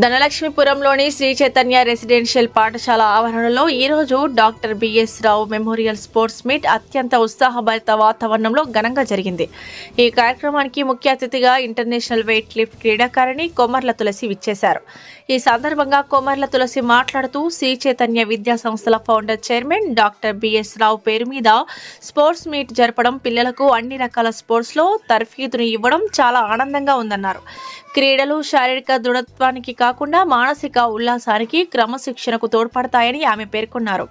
ధనలక్ష్మీపురంలోని Shri Chaitanya residential పాఠశాల ఆవరణలో ఈరోజు డాక్టర్ బిఎస్ రావు మెమోరియల్ స్పోర్ట్స్ మీట్ అత్యంత ఉత్సాహభరిత వాతావరణంలో ఘనంగా జరిగింది. ఈ కార్యక్రమానికి ముఖ్య అతిథిగా ఇంటర్నేషనల్ వెయిట్ లిఫ్ట్ క్రీడాకారిణి కొమర్ల తులసి విచ్చేశారు. ఈ సందర్భంగా కొమర్ల తులసి మాట్లాడుతూ శ్రీ చైతన్య విద్యా సంస్థల ఫౌండర్ చైర్మన్ డాక్టర్ బిఎస్ రావు పేరు మీద స్పోర్ట్స్ మీట్ జరపడం, పిల్లలకు అన్ని రకాల స్పోర్ట్స్లో తర్ఫీదును ఇవ్వడం చాలా ఆనందంగా ఉందన్నారు. క్రీడలు శారీరక దృఢత్వానికి కాకుండా మానసిక ఉల్లాసానికి, క్రమశిక్షణకు తోడ్పడతాయని ఆమె పేర్కొన్నారు.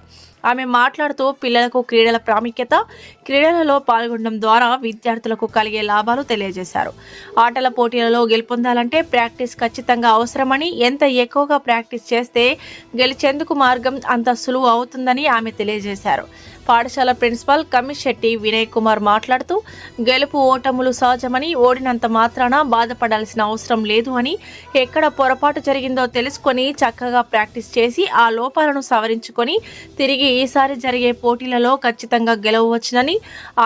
ఆమె మాట్లాడుతూ పిల్లలకు క్రీడల ప్రాముఖ్యత, క్రీడలలో పాల్గొనడం ద్వారా విద్యార్థులకు కలిగే లాభాలు తెలియజేశారు. ఆటల పోటీలలో గెలుపొందాలంటే ప్రాక్టీస్ ఖచ్చితంగా అవసరమని, ఎంత ఎక్కువగా ప్రాక్టీస్ చేస్తే గెలిచేందుకు మార్గం అంత సులువు అవుతుందని ఆమె తెలియజేశారు. పాఠశాల ప్రిన్సిపల్ కమిషెట్టి వినయ్ కుమార్ మాట్లాడుతూ గెలుపు ఓటములు సహజమని, ఓడినంత మాత్రాన బాధపడాల్సిన అవసరం లేదు అని, ఎక్కడ పొరపాటు జరిగిందో తెలుసుకొని చక్కగా ప్రాక్టీస్ చేసి ఆ లోపాలను సవరించుకొని తిరిగి ఈసారి జరిగే పోటీలలో ఖచ్చితంగా గెలవవచ్చునని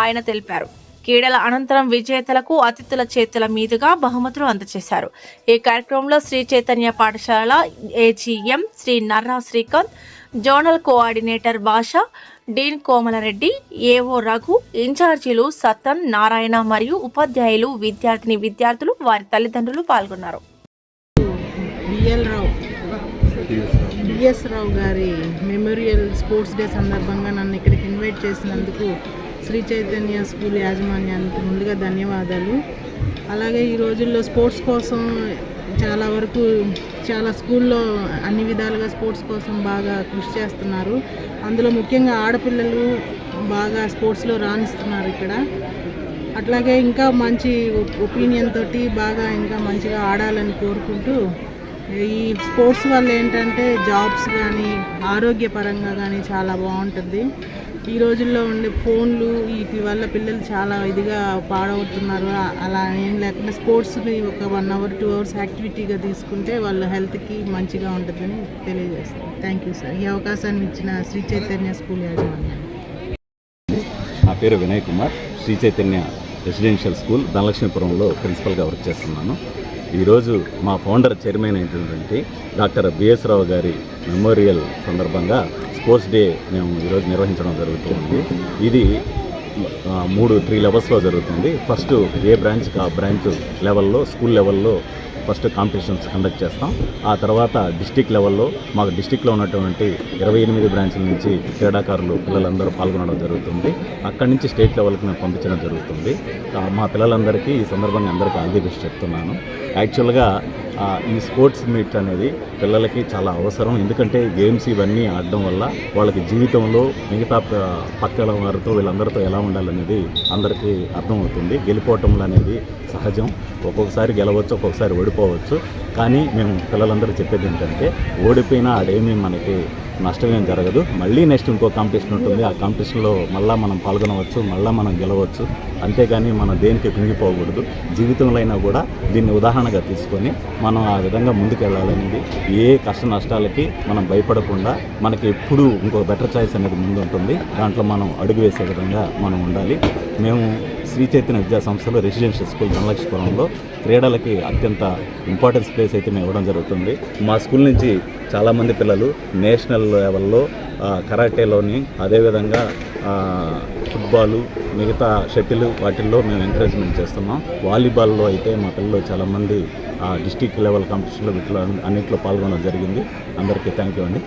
ఆయన తెలిపారు. క్రీడల అనంతరం విజేతలకు అతిథుల చేతుల మీదుగా బహుమతులు అందజేశారు. ఈ కార్యక్రమంలో శ్రీ చైతన్య పాఠశాల AGM Shri Narra Srikanth, zonal coordinator Basha, dean కోమలరెడ్డి, AO Raghu, ఇన్ఛార్జీలు సతన్, నారాయణ మరియు ఉపాధ్యాయులు, విద్యార్థులు, వారి తల్లిదండ్రులు పాల్గొన్నారు. BS Rao garu memorial sports day సందర్భంగా నన్ను ఇక్కడికి ఇన్వైట్ చేసినందుకు శ్రీ చైతన్య స్కూల్ యాజమాన్యానికి ముందుగా ధన్యవాదాలు. అలాగే ఈ రోజుల్లో స్పోర్ట్స్ కోసం చాలా స్కూల్లో అన్ని విధాలుగా స్పోర్ట్స్ కోసం బాగా కృషి చేస్తున్నారు. అందులో ముఖ్యంగా ఆడపిల్లలు బాగా స్పోర్ట్స్లో రాణిస్తున్నారు ఇక్కడ. అట్లాగే ఇంకా మంచి ఒపీనియన్ తోటి బాగా ఇంకా మంచిగా ఆడాలని కోరుకుంటూ, ఈ స్పోర్ట్స్ వల్ల ఏంటంటే జాబ్స్ కానీ ఆరోగ్యపరంగా కానీ చాలా బాగుంటుంది. ఈ రోజుల్లో ఉండే ఫోన్లు వీటి వల్ల పిల్లలు చాలా ఇదిగా పాడవుతున్నారు. అలా ఏం లేకుండా స్పోర్ట్స్ని ఒక 1 hour 2 hours యాక్టివిటీగా తీసుకుంటే వాళ్ళ హెల్త్కి మంచిగా ఉంటుందని తెలియజేస్తాను. థ్యాంక్ యూ సార్, ఈ అవకాశాన్ని ఇచ్చిన శ్రీ చైతన్య స్కూల్ యాజమాన్యం. నా పేరు వినయ్ కుమార్, శ్రీ చైతన్య రెసిడెన్షియల్ స్కూల్ ధనలక్ష్మీపురంలో ప్రిన్సిపల్గా వర్క్ చేస్తున్నాను. ఈరోజు మా ఫౌండర్ చైర్మన్ అయినటువంటి doctor BS Rao garu memorial సందర్భంగా స్పోర్ట్స్ డే మేము ఈరోజు నిర్వహించడం జరుగుతుంది. ఇది 3 లెవెల్స్లో జరుగుతుంది. ఫస్ట్ ఏ బ్రాంచ్కి ఆ బ్రాంచ్ లెవెల్లో, స్కూల్ లెవెల్లో ఫస్ట్ కాంపిటీషన్స్ కండక్ట్ చేస్తాం. ఆ తర్వాత డిస్టిక్ లెవెల్లో మాకు డిస్టిక్లో ఉన్నటువంటి 28 బ్రాంచ్ల నుంచి క్రీడాకారులు పిల్లలందరూ పాల్గొనడం జరుగుతుంది. అక్కడి నుంచి స్టేట్ లెవెల్కి మేము పంపించడం జరుగుతుంది. మా పిల్లలందరికీ ఈ సందర్భంగా అందరికీ ఆల్ ది బెస్ట్ చెప్తున్నాను. యాక్చువల్గా ఈ స్పోర్ట్స్ మీట్ అనేది పిల్లలకి చాలా అవసరం. ఎందుకంటే గేమ్స్ ఇవన్నీ ఆడడం వల్ల వాళ్ళకి జీవితంలో మిగతా పక్కల వారితో వీళ్ళందరితో ఎలా ఉండాలనేది అందరికీ అర్థమవుతుంది. గెలిపోవటంలో అనేది సహజం. ఒక్కొక్కసారి గెలవచ్చు, ఒక్కొక్కసారి ఓడిపోవచ్చు. కానీ మేము పిల్లలందరూ చెప్పేది ఏంటంటే, ఓడిపోయినా ఆడేమీ మనకి నష్టమేం జరగదు. మళ్ళీ నెక్స్ట్ ఇంకో కాంపిటీషన్ ఉంటుంది. ఆ కాంపిటీషన్లో మళ్ళీ మనం పాల్గొనవచ్చు, మళ్ళీ మనం గెలవచ్చు. అంతేగాని మనం దేనికి కుంగిపోకూడదు. జీవితంలో అయినా కూడా దీన్ని ఉదాహరణగా తీసుకొని మనం ఆ విధంగా ముందుకు వెళ్ళాలనేది, ఏ కష్ట నష్టాలకి మనం భయపడకుండా మనకి ఎప్పుడూ ఇంకో బెటర్ చాయిస్ అనేది ముందు ఉంటుంది. దాంట్లో మనం అడుగు వేసే విధంగా మనం ఉండాలి. మేము శ్రీ చైతన్య విద్యా సంస్థలో రెసిడెన్షియల్ స్కూల్ ధనలక్ష్మీపురంలో క్రీడలకి అత్యంత ఇంపార్టెన్స్ ప్లేస్ అయితే మేము ఇవ్వడం జరుగుతుంది. మా స్కూల్ నుంచి చాలామంది పిల్లలు నేషనల్ లెవెల్లో కరాటేలోని, అదేవిధంగా ఫుట్బాలు, మిగతా షటిల్ వాటిల్లో మేము ఎంకరేజ్మెంట్ చేస్తున్నాం. వాలీబాల్లో అయితే మా పిల్లలు చాలామంది డిస్టిక్ లెవెల్ కాంపిటీషన్లో వీటిలో అన్నింటిలో పాల్గొనడం జరిగింది. అందరికీ థ్యాంక్ యూ అండి.